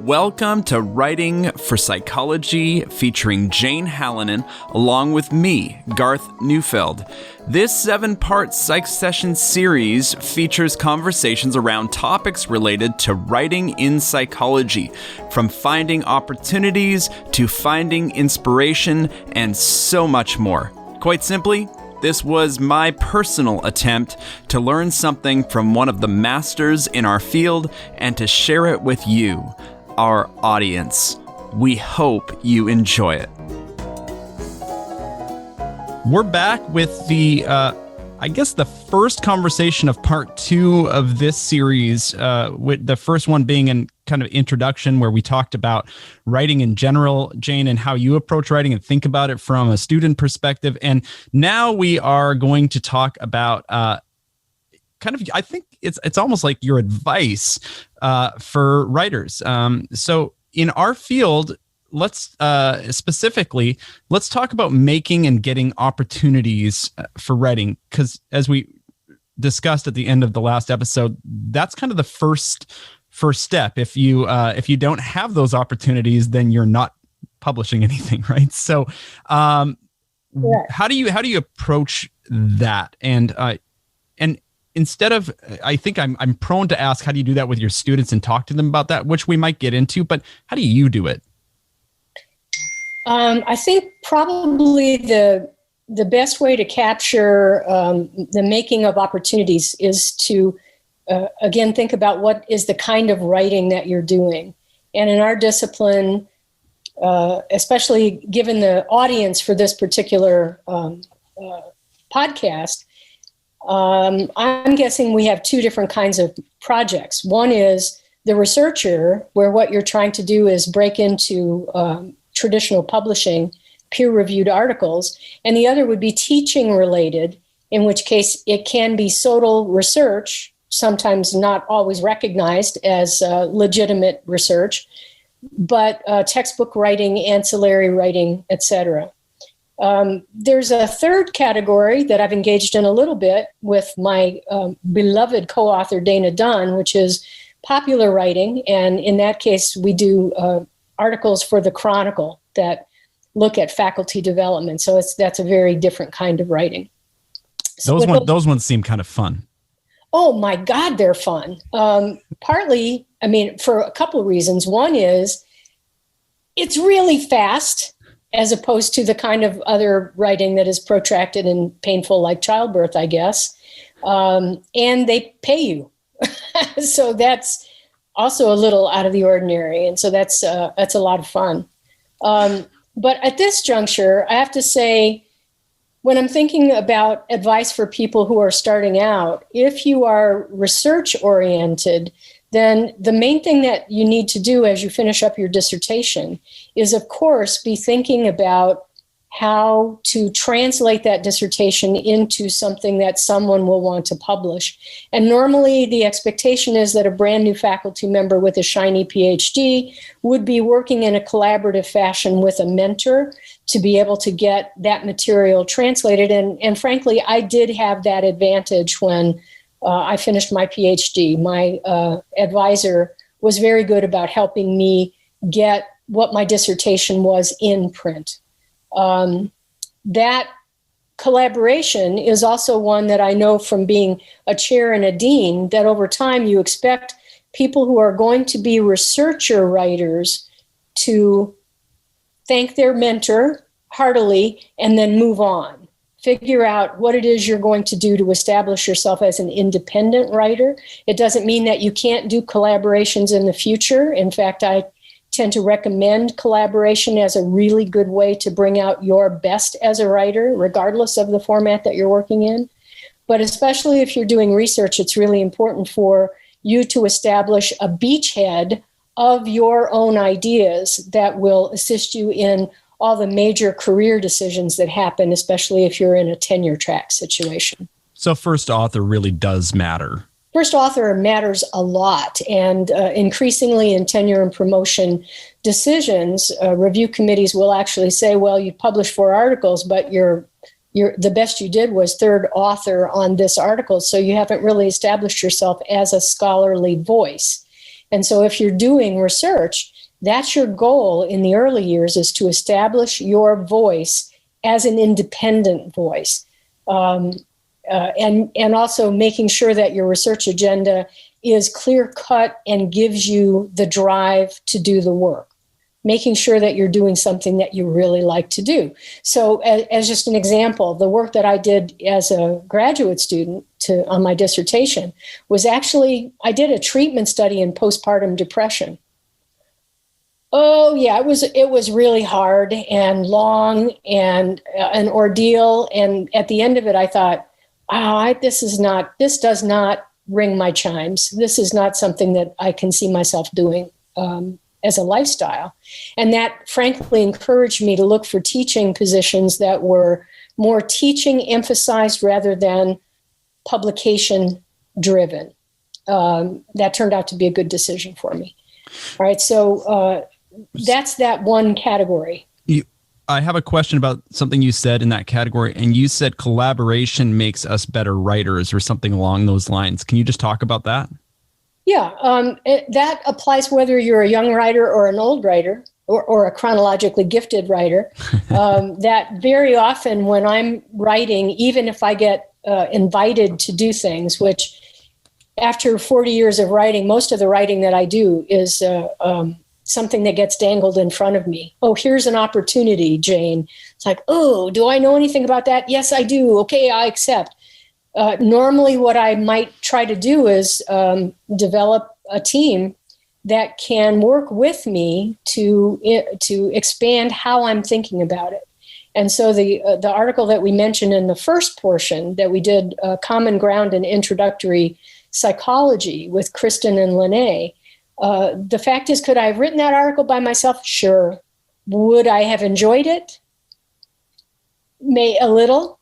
Welcome to Writing for Psychology, featuring Jane Halonen, along with me, Garth Neufeld. This 7-part Psych Session series features conversations around topics related to writing in psychology, from finding opportunities to finding inspiration, and so much more. Quite simply, this was my personal attempt to learn something from one of the masters in our field and to share it with you, our audience. We hope you enjoy it. We're back with the first conversation of part 2 of this series, with the first one being in kind of introduction where we talked about writing in general, Jane, and how you approach writing and think about it from a student perspective. And now we are going to talk about I think it's almost like your advice for writers. So in our field, let's talk about making and getting opportunities for writing, because as we discussed at the end of the last episode, that's kind of the first step. If you don't have those opportunities, then you're not publishing anything, right? So how do you approach that? And instead of, I think I'm prone to ask, how do you do that with your students and talk to them about that, which we might get into, but how do you do it? I think probably the best way to capture the making of opportunities is to, again, think about what is the kind of writing that you're doing. And in our discipline, especially given the audience for this particular podcast, I'm guessing we have 2 different kinds of projects. One is the researcher, where what you're trying to do is break into traditional publishing, peer-reviewed articles. And the other would be teaching related, in which case it can be solely research, sometimes not always recognized as legitimate research, but textbook writing, ancillary writing, etc. There's a third category that I've engaged in a little bit with my beloved co-author Dana Dunn, which is popular writing. And in that case, we do articles for the Chronicle that look at faculty development. So that's a very different kind of writing. So those ones seem kind of fun. Oh my God, they're fun. Partly, for a couple of reasons. One is it's really fast, as opposed to the kind of other writing that is protracted and painful, like childbirth, I guess. And they pay you. So that's also a little out of the ordinary. And so that's a lot of fun. But at this juncture, I have to say, when I'm thinking about advice for people who are starting out, if you are research oriented, then the main thing that you need to do as you finish up your dissertation is, of course, be thinking about how to translate that dissertation into something that someone will want to publish. And normally the expectation is that a brand new faculty member with a shiny PhD would be working in a collaborative fashion with a mentor to be able to get that material translated. And frankly, I did have that advantage when I finished my PhD. My advisor was very good about helping me get what my dissertation was in print. That collaboration is also one that I know from being a chair and a dean, that over time you expect people who are going to be researcher writers to thank their mentor heartily and then move on. Figure out what it is you're going to do to establish yourself as an independent writer. It doesn't mean that you can't do collaborations in the future. In fact, I tend to recommend collaboration as a really good way to bring out your best as a writer, regardless of the format that you're working in. But especially if you're doing research, it's really important for you to establish a beachhead of your own ideas that will assist you in all the major career decisions that happen, especially if you're in a tenure track situation. So first author really does matter. First author matters a lot, and increasingly in tenure and promotion decisions, review committees will actually say, well, you published 4 articles, but the best you did was third author on this article, so you haven't really established yourself as a scholarly voice. And so if you're doing research, that's your goal in the early years, is to establish your voice as an independent voice. And also making sure that your research agenda is clear cut and gives you the drive to do the work. Making sure that you're doing something that you really like to do. So as just an example, the work that I did as a graduate student on my dissertation was actually, I did a treatment study in postpartum depression. Oh yeah, it was really hard and long and an ordeal. And at the end of it, I thought, wow, this does not ring my chimes. This is not something that I can see myself doing as a lifestyle. And that frankly encouraged me to look for teaching positions that were more teaching emphasized rather than publication driven. That turned out to be a good decision for me. All right, so that's that one category. I have a question about something you said in that category, and you said collaboration makes us better writers or something along those lines. Can you just talk about that? Yeah, that applies whether you're a young writer or an old writer or a chronologically gifted writer. That very often when I'm writing, even if I get invited to do things, which after 40 years of writing, most of the writing that I do is something that gets dangled in front of me. Oh, here's an opportunity, Jane. It's like, oh, do I know anything about that? Yes, I do. Okay, I accept. Normally what I might try to do is develop a team that can work with me to expand how I'm thinking about it. And so the article that we mentioned in the first portion that we did, Common Ground in Introductory Psychology with Kristen and Lene, the fact is, could I have written that article by myself? Sure. Would I have enjoyed it? A little.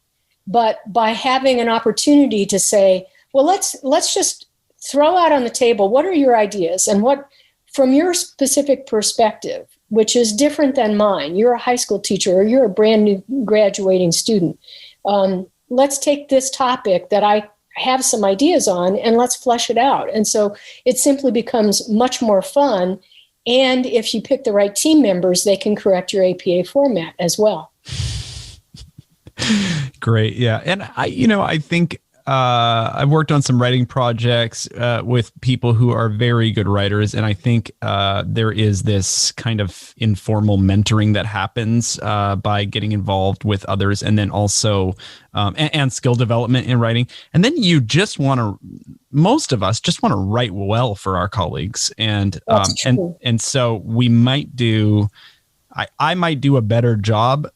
But by having an opportunity to say, well, let's just throw out on the table, what are your ideas? And what, from your specific perspective, which is different than mine, you're a high school teacher or you're a brand new graduating student. Let's take this topic that I have some ideas on and let's flesh it out. And so it simply becomes much more fun. And if you pick the right team members, they can correct your APA format as well. Great. Yeah. And I think I've worked on some writing projects with people who are very good writers. And I think there is this kind of informal mentoring that happens by getting involved with others, and then also and skill development in writing. And then you just most of us just want to write well for our colleagues. And and so we might do. I might do a better job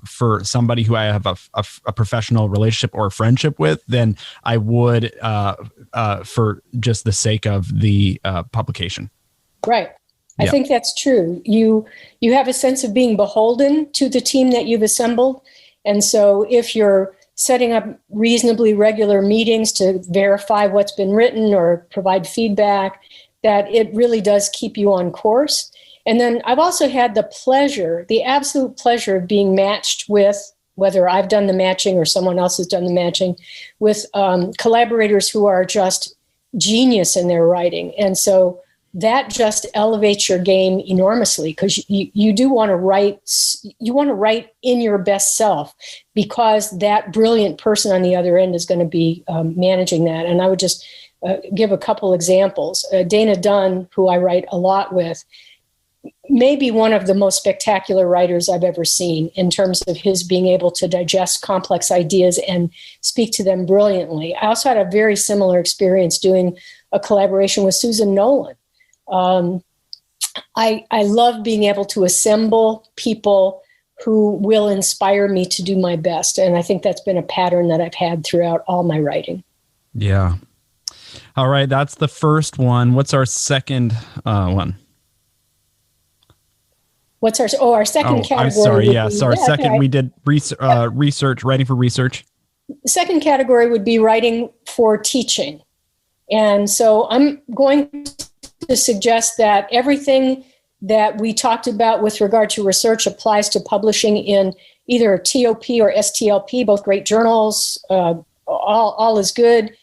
for somebody who I have a professional relationship or friendship with than I would for just the sake of the publication. Right. I think that's true. You have a sense of being beholden to the team that you've assembled. And so if you're setting up reasonably regular meetings to verify what's been written or provide feedback, that it really does keep you on course. And then I've also had the absolute pleasure of being matched with, whether I've done the matching or someone else has done the matching, with collaborators who are just genius in their writing. And so that just elevates your game enormously, because you do want to write, in your best self, because that brilliant person on the other end is going to be managing that. And I would just give a couple examples. Dana Dunn, who I write a lot with, maybe one of the most spectacular writers I've ever seen in terms of his being able to digest complex ideas and speak to them brilliantly. I also had a very similar experience doing a collaboration with Susan Nolan. I love being able to assemble people who will inspire me to do my best. And I think that's been a pattern that I've had throughout all my writing. Yeah. All right. That's the first one. What's our second one? What's our second category? I'm sorry. Yes. Our second, okay. We did research, writing for research. The second category would be writing for teaching. And so I'm going to suggest that everything that we talked about with regard to research applies to publishing in either TOP or STLP, both great journals. All is good.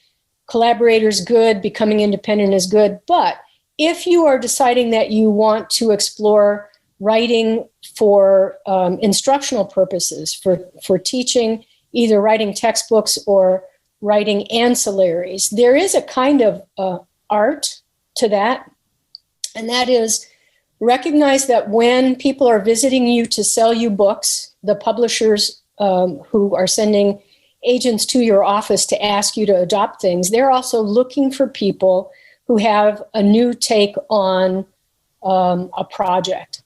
Collaborators good. Becoming independent is good. But if you are deciding that you want to explore writing for instructional purposes, for teaching, either writing textbooks or writing ancillaries, there is a kind of art to that. And that is, recognize that when people are visiting you to sell you books, the publishers who are sending agents to your office to ask you to adopt things, they're also looking for people who have a new take on a project.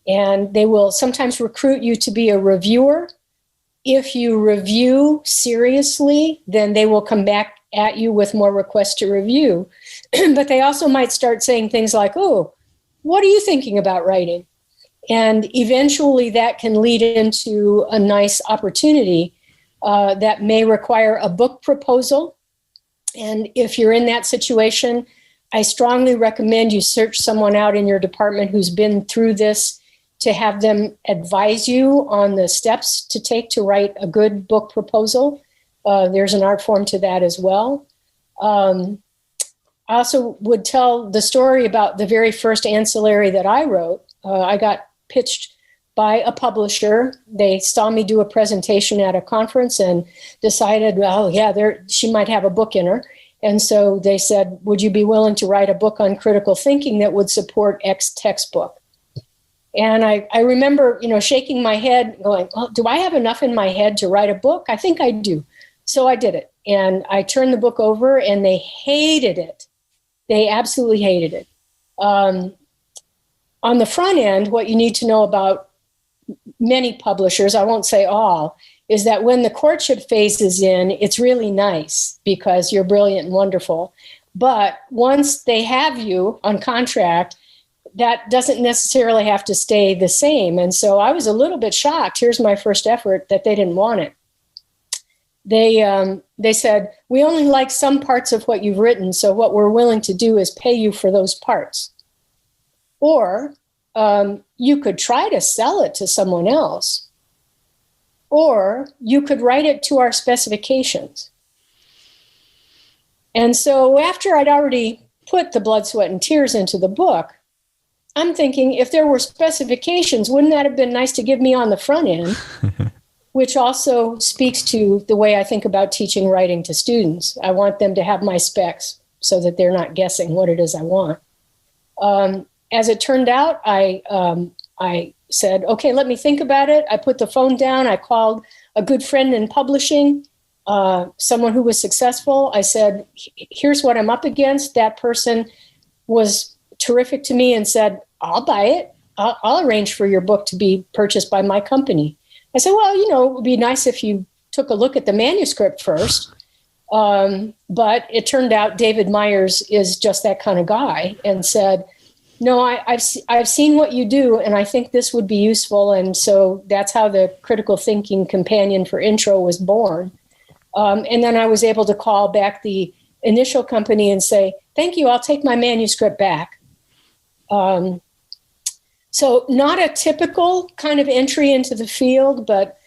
And they will sometimes recruit you to be a reviewer. If you review seriously, then they will come back at you with more requests to review. But they also might start saying things like, oh, what are you thinking about writing? And eventually that can lead into a nice opportunity that may require a book proposal. And if you're in that situation, I strongly recommend you search someone out in your department who's been through this, to have them advise you on the steps to take to write a good book proposal. There's an art form to that as well. I also would tell the story about the very first ancillary that I wrote. I got pitched by a publisher. They saw me do a presentation at a conference and decided, well, yeah, she might have a book in her. And so they said, would you be willing to write a book on critical thinking that would support X textbook? And I remember, shaking my head going, well, do I have enough in my head to write a book? I think I do. So I did it. And I turned the book over and they hated it. They absolutely hated it. On the front end, what you need to know about many publishers, I won't say all, is that when the courtship phase is in, it's really nice because you're brilliant and wonderful. But once they have you on contract, that doesn't necessarily have to stay the same. And so I was a little bit shocked. Here's my first effort that they didn't want it. They said, we only like some parts of what you've written, so what we're willing to do is pay you for those parts. Or you could try to sell it to someone else, or you could write it to our specifications. And so after I'd already put the blood, sweat, and tears into the book, I'm thinking, if there were specifications, wouldn't that have been nice to give me on the front end? Which also speaks to the way I think about teaching writing to students. I want them to have my specs so that they're not guessing what it is I want. As it turned out, I said, okay, let me think about it. I put the phone down. I called a good friend in publishing, someone who was successful. I said, here's what I'm up against. That person was terrific to me and said, I'll buy it. I'll arrange for your book to be purchased by my company. I said, well, it would be nice if you took a look at the manuscript first. But it turned out David Myers is just that kind of guy and said, no, I've seen what you do, and I think this would be useful. And so that's how the Critical Thinking Companion for Intro was born. And then I was able to call back the initial company and say, thank you, I'll take my manuscript back. So not a typical kind of entry into the field, but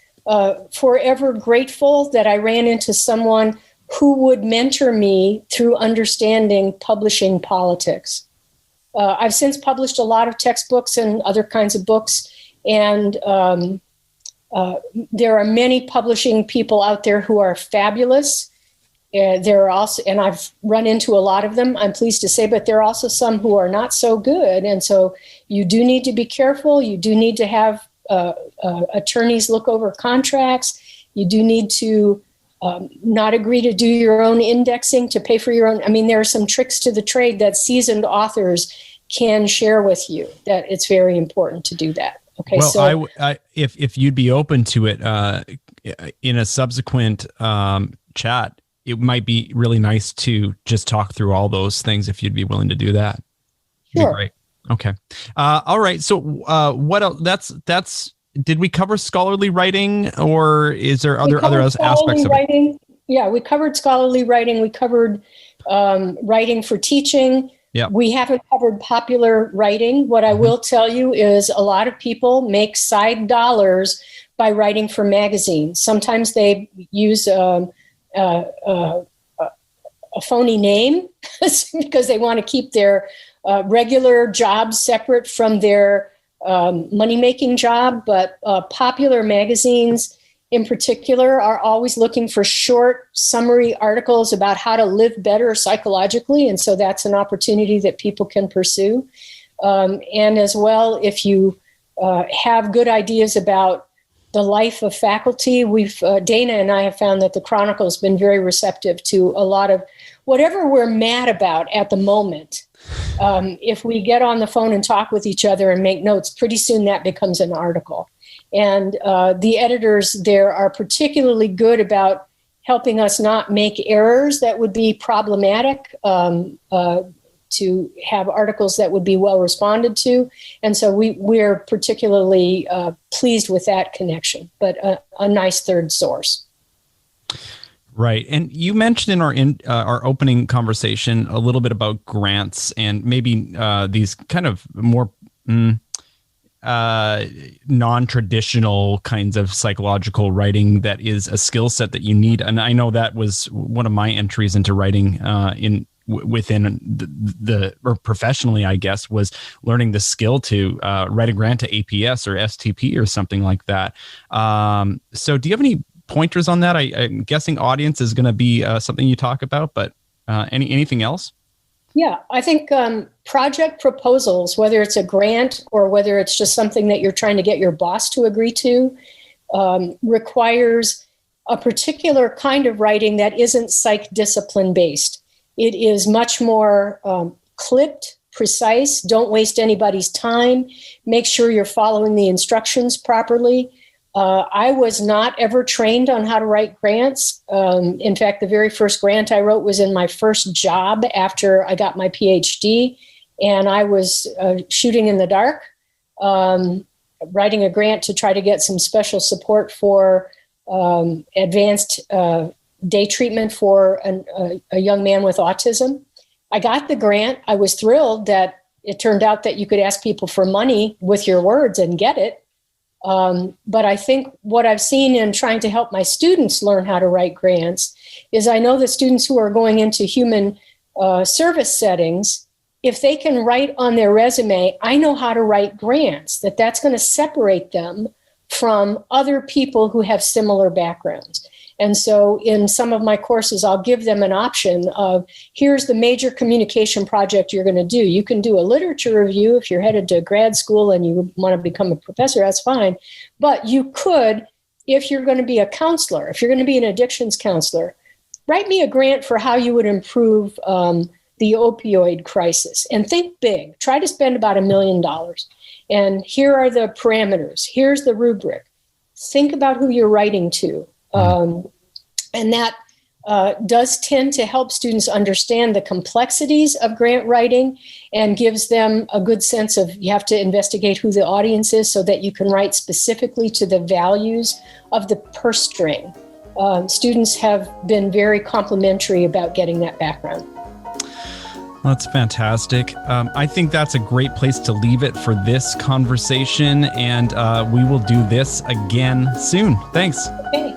forever grateful that I ran into someone who would mentor me through understanding publishing politics. I've since published a lot of textbooks and other kinds of books, and there are many publishing people out there who are fabulous. There are also, and I've run into a lot of them, I'm pleased to say, but there are also some who are not so good. And so you do need to be careful. You do need to have attorneys look over contracts. You do need to not agree to do your own indexing, to pay for your own. I mean, there are some tricks to the trade that seasoned authors can share with you, that it's very important to do that. Okay. Well, so if you'd be open to it in a subsequent chat, it might be really nice to just talk through all those things if you'd be willing to do that. Sure. Great. Okay. All right. So what else? That's did we cover scholarly writing, or is there other aspects of it? Yeah, we covered scholarly writing. We covered writing for teaching. Yeah. We haven't covered popular writing. What I will tell you is a lot of people make side dollars by writing for magazines. Sometimes they use a phony name because they want to keep their regular jobs separate from their money-making job, but popular magazines in particular are always looking for short summary articles about how to live better psychologically. And so that's an opportunity that people can pursue. And as well, if you have good ideas about the life of faculty, Dana and I have found that the Chronicle has been very receptive to a lot of whatever we're mad about at the moment. If we get on the phone and talk with each other and make notes, pretty soon that becomes an article. And the editors there are particularly good about helping us not make errors that would be problematic, to have articles that would be well responded to. And so we're particularly pleased with that connection, but a nice third source. Right. And you mentioned in our opening conversation a little bit about grants and maybe these kind of more non-traditional kinds of psychological writing that is a skill set that you need. And I know that was one of my entries into writing within or professionally, I guess, was learning the skill to write a grant to APS or STP or something like that. So do you have any pointers on that? I'm guessing audience is going to be something you talk about, but anything else? Yeah, I think project proposals, whether it's a grant or whether it's just something that you're trying to get your boss to agree to, requires a particular kind of writing that isn't psych discipline based. It is much more clipped, precise. Don't waste anybody's time. Make sure you're following the instructions properly. I was not ever trained on how to write grants. In fact, the very first grant I wrote was in my first job after I got my PhD, and I was shooting in the dark, writing a grant to try to get some special support for advanced day treatment for a young man with autism. I got the grant. I was thrilled that it turned out that you could ask people for money with your words and get it. But I think what I've seen in trying to help my students learn how to write grants is I know that students who are going into human service settings, if they can write on their resume, I know how to write grants, that's going to separate them from other people who have similar backgrounds. And so in some of my courses, I'll give them an option of, here's the major communication project you're going to do. You can do a literature review if you're headed to grad school and you want to become a professor, that's fine. But you could, if you're going to be a counselor, if you're going to be an addictions counselor, write me a grant for how you would improve the opioid crisis. And think big. Try to spend about $1 million. And here are the parameters. Here's the rubric. Think about who you're writing to. And that does tend to help students understand the complexities of grant writing and gives them a good sense of, you have to investigate who the audience is so that you can write specifically to the values of the purse string. Students have been very complimentary about getting that background. That's fantastic. I think that's a great place to leave it for this conversation, and we will do this again soon. Thanks. Okay.